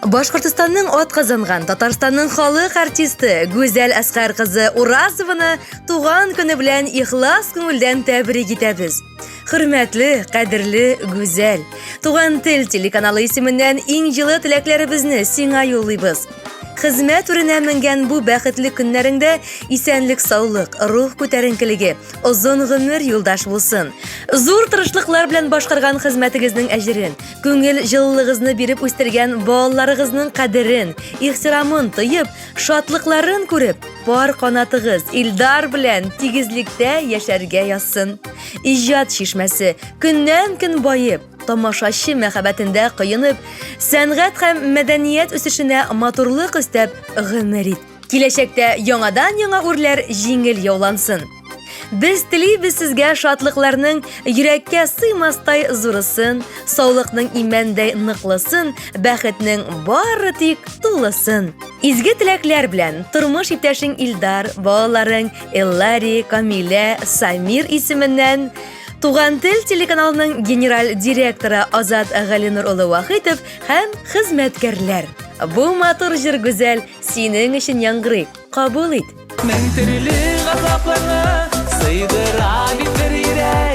Башкортстанның атказанган Татарстанның халык артисты Гүзәл Әскәр кызы Уразованы туган көне белән ихлас күңелдән тәбрик итәбез. Хөрмәтле, кадерле Гүзәл, Туган тел телеканалы исеменнән иң җылы теләкләребезне сиңа юллыйбыз. Хезмәт үренә менгән бу бәхетле көннәреңдә исәнлек, саулык, рух күтәренкелеге, озын гомер юлдаш булсын. Зур тырышлыклар белән башкарган хезмәтегезнең әҗерен, күңел җылылыгызны биреп үстергән балаларыгызның кадерен, ихтирамын тоеп, шатлыкларын күреп, пар канатыгыз Илдар белән тигезлектә яшәргә язсын. Иҗат шишмәсе көннән-көн баеп, тамашачы мәхәббәтендә кыенып, сәнгать һәм мәдәният үсешенә матурлык өстәп гомер ит. Киләчәктә яңадан-яңа үрләр җиңел яулансын. Без телибез сезгә шатлыкларның йөрәккә сыймастай зурысын, саулыкның имәндәй ныклысын, бәхетнең бары тик тулысын. Изге теләкләр белән тормыш иптәшең Илдар, балаларың Эллари, Камилә, Самир исеменнән Туган тел телеканалының генераль директоры Азат Галинур улы Вахитов һәм хезмәткәрләр. Бу матур җыр Гүзәл синең өчен яңгырый. Кабул ит. Мен төрле газапларны сыйдыра бит бер йөрәк.